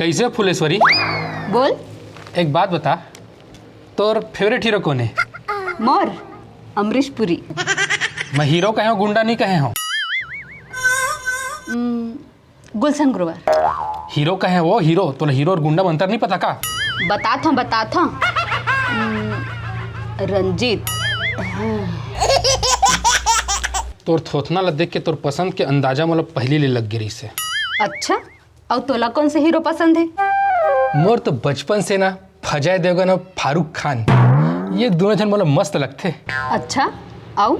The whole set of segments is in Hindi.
कैसे फुलेश्वरी? बोल। एक बात बता, तोर फेवरेट हीरो कौन है? मोर अमरीश पुरी। मैं हीरो कहे हूँ, गुंडा नहीं कहे हूँ। गुलशन ग्रोवर। हीरो कहे वो हीरो, तो हीरो और गुंडा में अंतर नहीं पता का? बता था। रंजीत। तोर थोथना ला देख के तोर पसंद के अंदाजा मतलब पहली ले लग गिरी से। अच्छा, और तोला कौन से हीरो पसंद है? मोर तो बचपन से ना अजय देवगन और फारूक खान, ये दोनों जन मतलब मस्त लगते। अच्छा, आओ?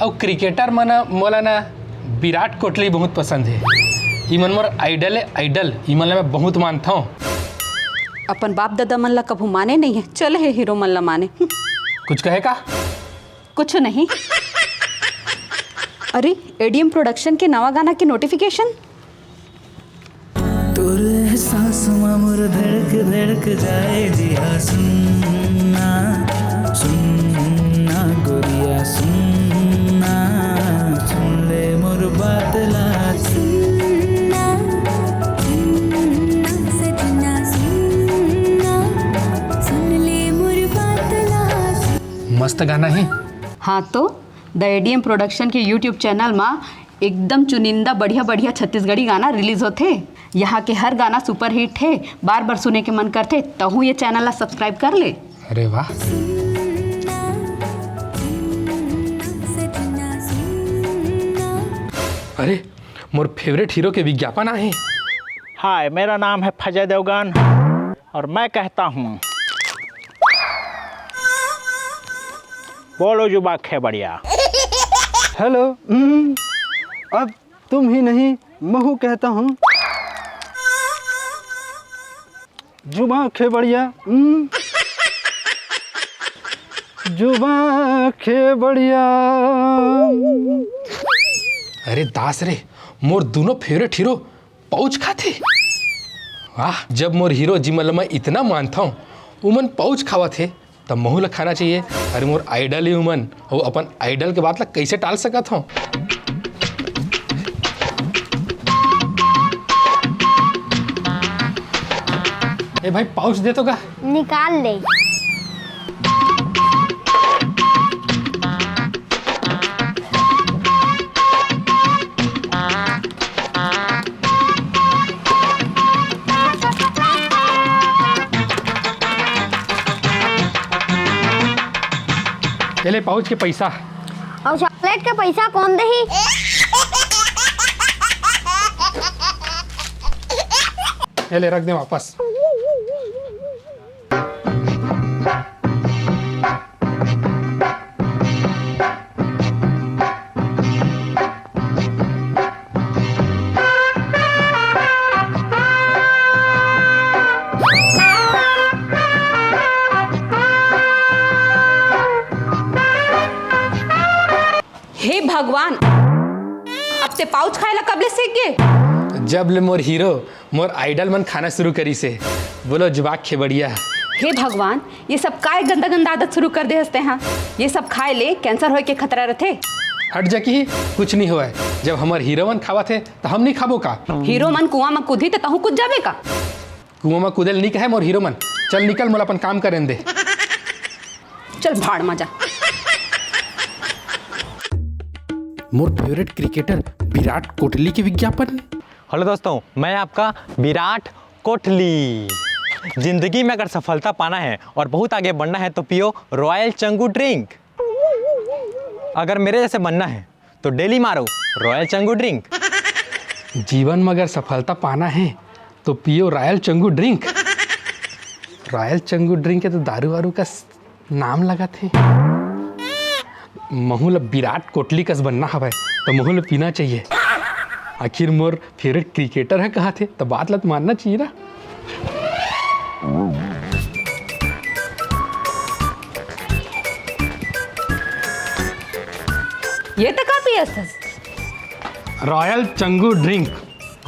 और क्रिकेटर मना मोला ना विराट कोहली बहुत पसंद है। इमन मोर आइडल है, आइडल इमन ला मैं बहुत मानता हूँ। अपन बाप दादा मन ला कभू माने नहीं है, चल है हीरो मन ला माने। कुछ कहे का? कुछ नहीं। अरे एडीएम प्रोडक्शन के नवा गाना की नोटिफिकेशन। तोर एहसास मोर धड़क धड़क जाए जिया, सुनना सुनना गोरिया सुनना, सुन ले मोर बात ला, सुनना सुनना सजना सुनना, सुन ले मोर बात ला। मस्त गाना है। हाँ तो द एडीएम प्रोडक्शन के यूट्यूब चैनल में एकदम चुनिंदा बढ़िया छत्तीसगढ़ी गाना रिलीज होते। यहाँ के हर गाना सुपर हिट है, बार बार सुने के मन करते, तहु ये चैनल ला सब्सक्राइब कर ले। अरे वाह। अरे मोर फेवरेट हीरो के विज्ञापन आए। हाय, मेरा नाम है अजय देवगन और मैं कहता हूँ, बोलो जुबा खेबड़िया। हेलो। अब तुम ही नहीं महू कहता हूँ। जुबा खेबड़िया। जुबा खेबड़िया। अरे दास रे, मोर दोनों फेवरेट हीरो पाउच खाते। वाह, जब मोर हीरो जिमल मैं इतना मानता हूँ, उमन पाउच खावा थे तब महू ला खाना चाहिए। अरे मोर आइडल ही उमन, और अपन आइडल के बात ला कैसे टाल सकत हूँ? ए भाई, पाउच दे तो का। निकाल ले। ले पाउच के पैसा। और चॉकलेट का पैसा कौन दही? ले रख दे वापस। हे भगवान, अब ते पाउच खाए ला कब ले सीख गए? जब ले मोर हीरो मोर आइडल मन खाना शुरू करी से। बोलो जुबाक खेबड़िया। हे भगवान, ये सब काय गंदा आदत शुरू कर दे हंसते हैं। ये सब खाए ले कैंसर होए के खतरा रहते। हट जा की कुछ नहीं हुआ है। जब हमार हीरो मन खावा थे तो हम नहीं खाबो का? हीरो मन कुआं में कूदी तो तहु कुछ जाबे का? कुआं में कूदल नहीं कहे मोर हीरो मन। चल निकल, मोला अपन काम करें दे। चल भाड़ में जा। मोर फेवरेट क्रिकेटर विराट कोहली के विज्ञापन। हेलो दोस्तों, मैं आपका विराट कोहली। जिंदगी में अगर सफलता पाना है और बहुत आगे बढ़ना है तो पियो रॉयल चंगू ड्रिंक। अगर मेरे जैसे बनना है तो डेली मारो रॉयल चंगू ड्रिंक। जीवन में अगर सफलता पाना है तो पियो royal Changu drink. Royal Changu drink के तो दारू वारू का नाम लगा थे। महूल विराट कोहली कस बनना हवा तो महूल पीना चाहिए। आखिर मोर फेवरेट क्रिकेटर है कहा थे तो बात लत मानना चाहिए ना। ये तो काफी है। रॉयल चंगू ड्रिंक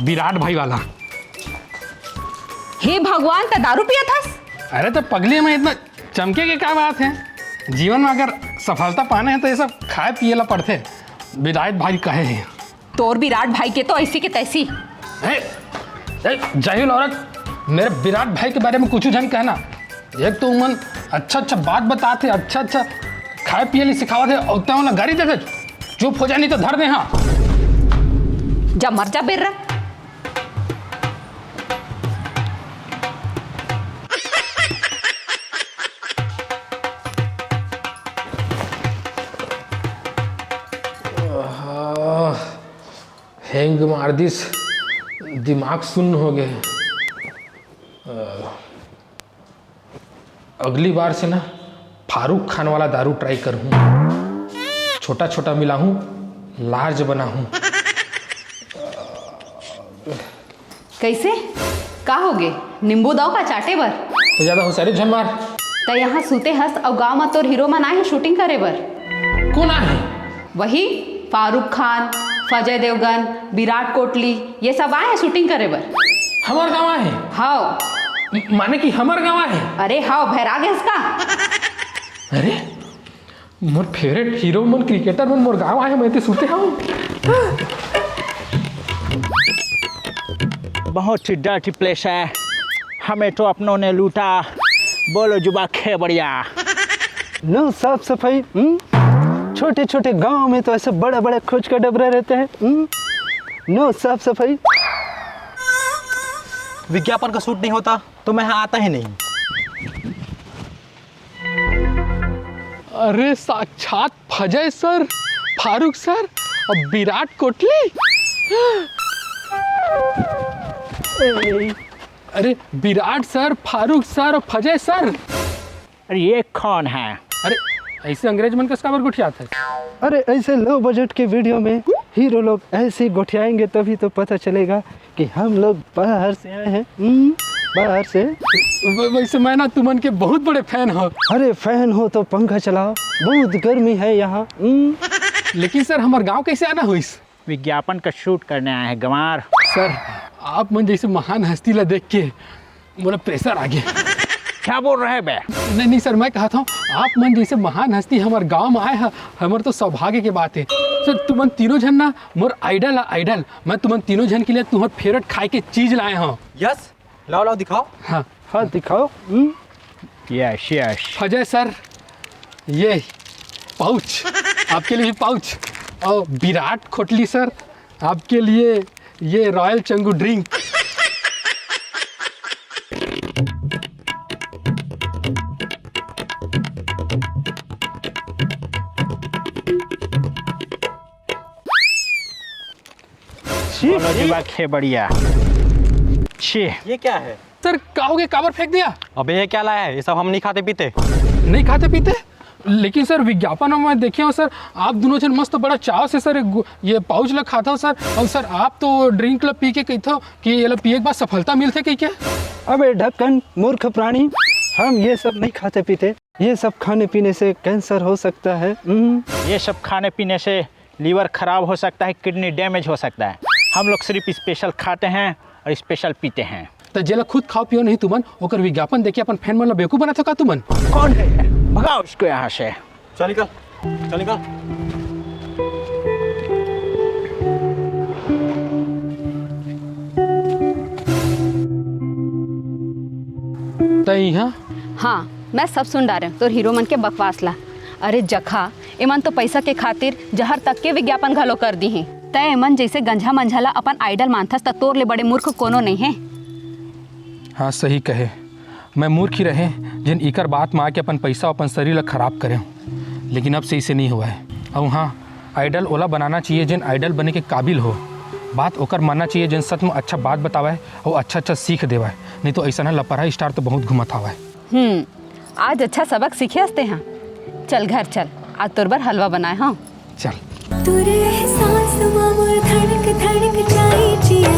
विराट भाई वाला। हे भगवान, तो दारू पिया था? अरे तो पगली में इतना चमके के क्या बात है। जीवन में अगर सफलता पाने हैं तो ये सब खाए पिए ला पड़ते। विराट भाई कहे हैं। तोर विराट भाई के तो ऐसी के तैसी। जाहिल औरत, मेरे विराट भाई के बारे में कुछ जन कहना। एक तो उमन अच्छा अच्छा बात बताते, अच्छा अच्छा खाए पिए लिए सिखावा थे, और वाला गाड़ी देते चुप हो जाए नहीं तो धर दे। हाँ जा मर जा बेर्रा। हैंग मार दिस, दिमाग सुन्न हो गए। अगली बार से ना फारूक खान वाला दारू ट्राई करूँ, छोटा छोटा मिला हूँ, लार्ज बना हूँ। कैसे का होगे नींबू दाव का चाटे बर तो ज़्यादा होशियारी झन मार। त यहाँ सूते हस और गाँव में तोर हीरो मन आए हैं शूटिंग करे बर। कौन है? वही फारूक खान, फजय देवगन, विराट कोहली ये सब आए हैं शूटिंग करे बर। हमार गाँव है? हाँ माने कि हमार गाँव है? अरे हाँ भैरा गए इसका। अरे मोर फेवरेट हीरो मन क्रिकेटर मन मोर गाँव आए, मैं तो सुते हूँ। बहुत ही डर्टी प्लेस है, हमें तो अपनों ने लूटा। बोलो जुबा खे बढ़िया। नो साफ सफाई। छोटे छोटे गांव में तो ऐसे बड़े बड़े खोज का डबरा रहते हैं। नो साफ सफाई। विज्ञापन का शूट नहीं होता तो मैं यहाँ आता ही नहीं। अरे साक्षात फजय सर, फारूक सर और विराट कोहली। अरे विराट सर, फारूक सर और फजय सर। अरे ये कौन है? अरे ऐसे अंग्रेज मन किसका बार गुठियाता है? अरे ऐसे लो बजट के वीडियो में हीरो लोग ऐसे गोठियाएंगे तभी तो पता चलेगा कि हम लोग बाहर से आए हैं। बाहर से। वैसे मैं ना तुमन के बहुत बड़े फैन हो। अरे फैन हो तो पंखा चलाओ, बहुत गर्मी है यहाँ। लेकिन सर हमारे गांव कैसे आना हुई? विज्ञापन का शूट करने आए हैं गंवार। सर आप मन जैसे महान हस्ती ला देख के बोला प्रेशर आ गया। क्या बोल रहे बे? नहीं सर, मैं कहा था आप मन जैसे महान हस्ती हमारे गांव में आए हैं, हमारे तो सौभाग्य की बात है। सर तुमन तीनों जन ना मोर आइडल है, आइडल। मैं तुमन तीनों जन के लिए तुम्हारे फेवरेट खाए के चीज लाए हूँ। यस, लाओ लाओ दिखाओ। हाँ हाँ दिखाओ। Yes yes. फजय सर ये पाउच आपके लिए पाउच, और विराट कोहली सर आपके लिए ये रॉयल चंगू ड्रिंक। बोलो जुबा खे बढ़िया। छी ये क्या है? सर कहोगे काबर फेंक दिया? अबे ये क्या लाया है? ये सब हम नहीं खाते पीते। नहीं खाते पीते, लेकिन सर विज्ञापन में देखे हो सर आप दोनों जन मस्त बड़ा चाव से सर ये पाउच ला खाता हो सर। और सर आप तो ड्रिंक ला पी के कहते हो कि ये ला पिए के बाद सफलता मिलते कहीं क्या? अबे ढक्कन मूर्ख प्राणी, हम ये सब नहीं खाते पीते। ये सब खाने पीने से कैंसर हो सकता है। ये सब खाने पीने से लीवर खराब हो सकता है, किडनी डैमेज हो सकता है। हम लोग सिर्फ स्पेशल खाते हैं और स्पेशल पीते हैं। तो जेला खुद खाओ पियो नहीं तुमन, ओकर विज्ञापन देखिए अपन फैन मन ला बेवकूफ बना था का तुमन? कौन है? भगाओ उसको यहाँ से। चल निकल, चल निकल। तो यहाँ हाँ मैं सब सुन डारे तो हीरो मन के बकवास ला। अरे जखा एमन तो पैसा के खातिर जहर तक के विज्ञापन घलो कर दी हैं। तय एमन जैसे गंजा मंझला अपन आइडल मानथस त तोर ले बड़े मूर्ख कोनो नहीं है। हाँ सही कहे, मैं मूर्ख ही रहे जिन इकर बात में आके अपन पैसा अपन शरीर ला खराब करे। लेकिन अब से इसे नहीं हुआ है। और हाँ आइडल ओला बनाना चाहिए जिन आइडल बने के काबिल हो। बात ओकर मानना चाहिए जिन सच में अच्छा बात बतावा है और अच्छा अच्छा सीख देवा है। नहीं तो ऐसा ना लपरहा स्टार तो बहुत घुमत हवा है। आज अच्छा सबक सीखे हंसते हैं। चल घर चल, आज तोर बर हलवा बनाए। हाँ चल। तुरे एहसास मामूर धड़क धड़क जाए जिया।